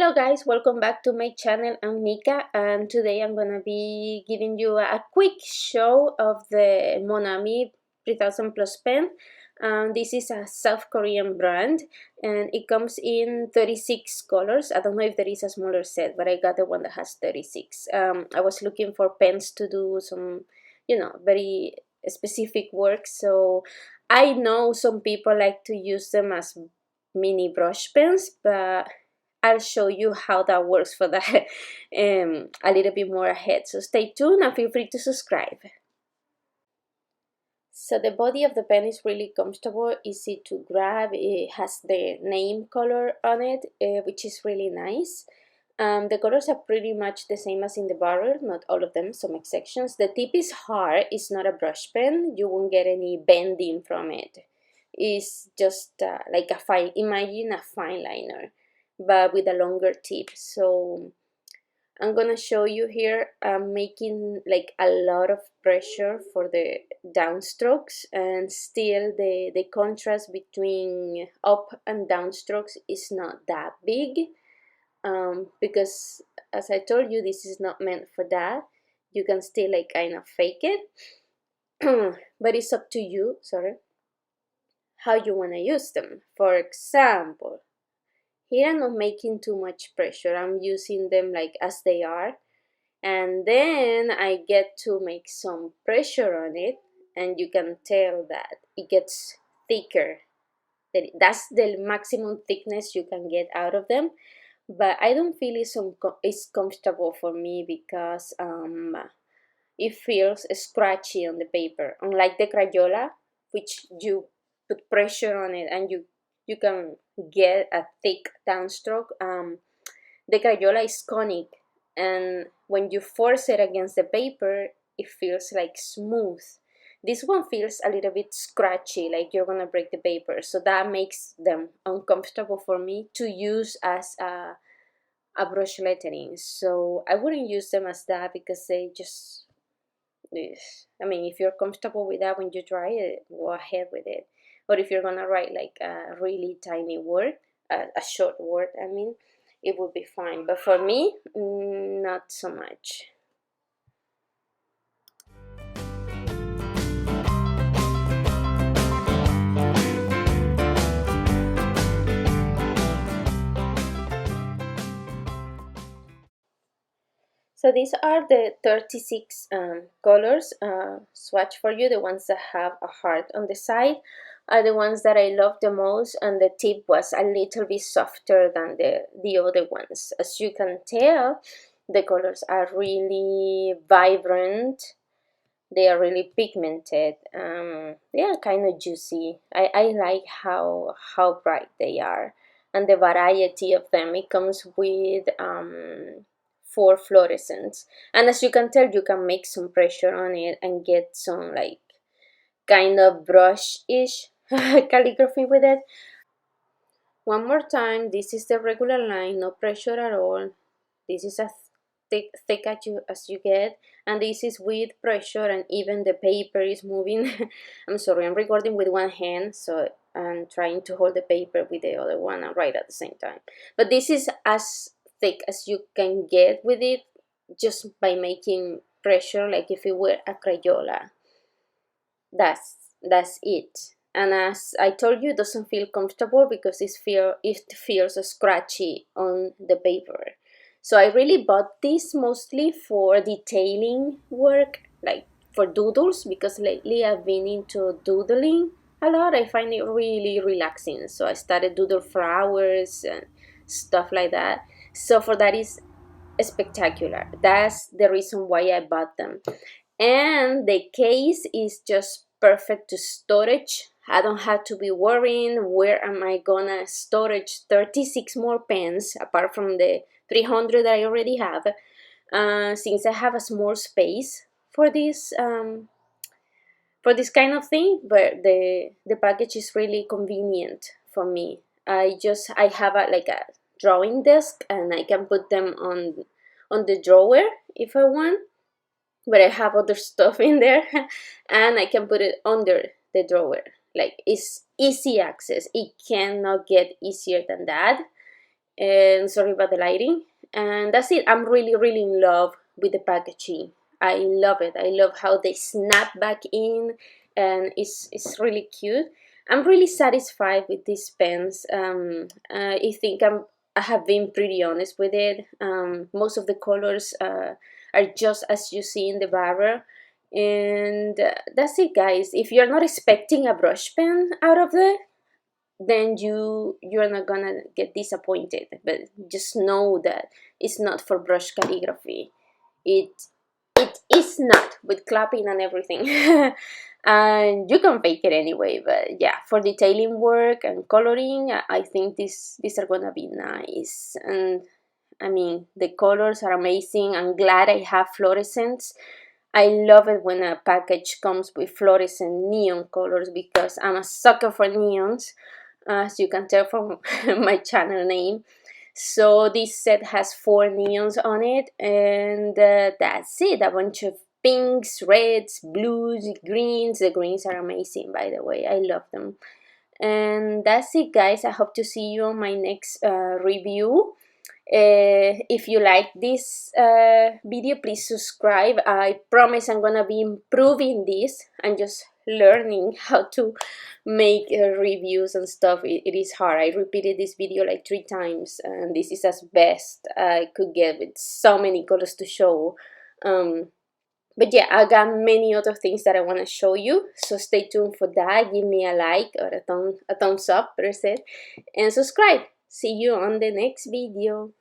Hello guys, welcome back to my channel. I'm Nika and today I'm gonna be giving you a quick show of the Monami 3000 Plus Pen. This is a South Korean brand and it comes in 36 colors. I don't know if there is a smaller set, but I got the one that has 36. I was looking for pens to do some, very specific work. So I know some people like to use them as mini brush pens, but I'll show you how that works for that a little bit more ahead. So stay tuned and feel free to subscribe. So the body of the pen is really comfortable, easy to grab. It has the name color on it, which is really nice. The colors are pretty much the same as in the barrel, not all of them, some exceptions. The tip is hard, it's not a brush pen, you won't get any bending from it. It's just like imagine a fine liner, but with a longer tip. So I'm gonna show you here. I'm making like a lot of pressure for the downstrokes, and still the contrast between up and downstrokes is not that big, because as I told you, this is not meant for that. You can still like kind of fake it, but it's up to you, sorry, how you want to use them. For example, here I'm not making too much pressure. I'm using them like as they are. And then I get to make some pressure on it, and you can tell that it gets thicker. That's the maximum thickness you can get out of them. But I don't feel it's comfortable for me because it feels scratchy on the paper. Unlike the Crayola, which you put pressure on it and you can get a thick downstroke. The Crayola is conic, and when you force it against the paper, it feels like smooth. This one feels a little bit scratchy, like you're gonna break the paper, so that makes them uncomfortable for me to use as a brush lettering. So I wouldn't use them as that because they just, I mean, if you're comfortable with that when you try it, go ahead with it. Or if you're gonna write like a really tiny word, a short word, I mean, it would be fine. But for me, not so much. So these are the 36 colors. Swatch for you. The ones that have a heart on the side are the ones that I love the most, and the tip was a little bit softer than the other ones. As you can tell, the colors are really vibrant. They are really pigmented. They are kind of juicy. I like how bright they are, and the variety of them. It comes with 4 fluorescents, and as you can tell, you can make some pressure on it and get some like kind of brush-ish calligraphy with it. One more time, this is the regular line, no pressure at all. This is as thick as you get, and this is with pressure, and even the paper is moving. I'm sorry, I'm recording with one hand, so I'm trying to hold the paper with the other one and write at the same time. But this is as thick as you can get with it, just by making pressure, like if it were a Crayola. That's it. And as I told you, it doesn't feel comfortable because it feels scratchy on the paper. So I really bought this mostly for detailing work, like for doodles, because lately I've been into doodling a lot. I find it really relaxing. So I started doodle flowers and stuff like that. So for that is spectacular. That's the reason why I bought them. And the case is just perfect to storage. I don't have to be worrying where am I gonna storage 36 more pens apart from the 300 that I already have, since I have a small space for this kind of thing. But the package is really convenient for me. I have like a drawing desk, and I can put them on the drawer if I want, but I have other stuff in there and I can put it under the drawer. Like, it's easy access. It cannot get easier than that. and sorry about the lighting. And that's it. I'm really in love with the packaging. I love it. I love how they snap back in, and it's really cute. I'm really satisfied with these pens. I have been pretty honest with it. Most of the colors are just as you see in the barrel. And that's it, guys. If you're not expecting a brush pen out of it, then you're not gonna get disappointed. But just know that it's not for brush calligraphy. It is not, with clapping and everything. And you can fake it anyway, but yeah, for detailing work and coloring, I think these are gonna be nice. And I mean, the colors are amazing. I'm glad I have fluorescents. I love it when a package comes with fluorescent neon colors because I'm a sucker for neons, as you can tell from my channel name. So this set has 4 neons on it, and that's it. A bunch of pinks, reds, blues, greens. The greens are amazing, by the way. I love them. And that's it, guys. I hope to see you on my next review. If you like this video, please subscribe. I promise I'm gonna be improving this and just learning how to make reviews and stuff. It is hard. I repeated this video like 3 times, and this is as best I could get with so many colors to show. But yeah, I got many other things that I want to show you, so stay tuned for that. Give me a like or a thumbs up, per se, and subscribe. See you on the next video.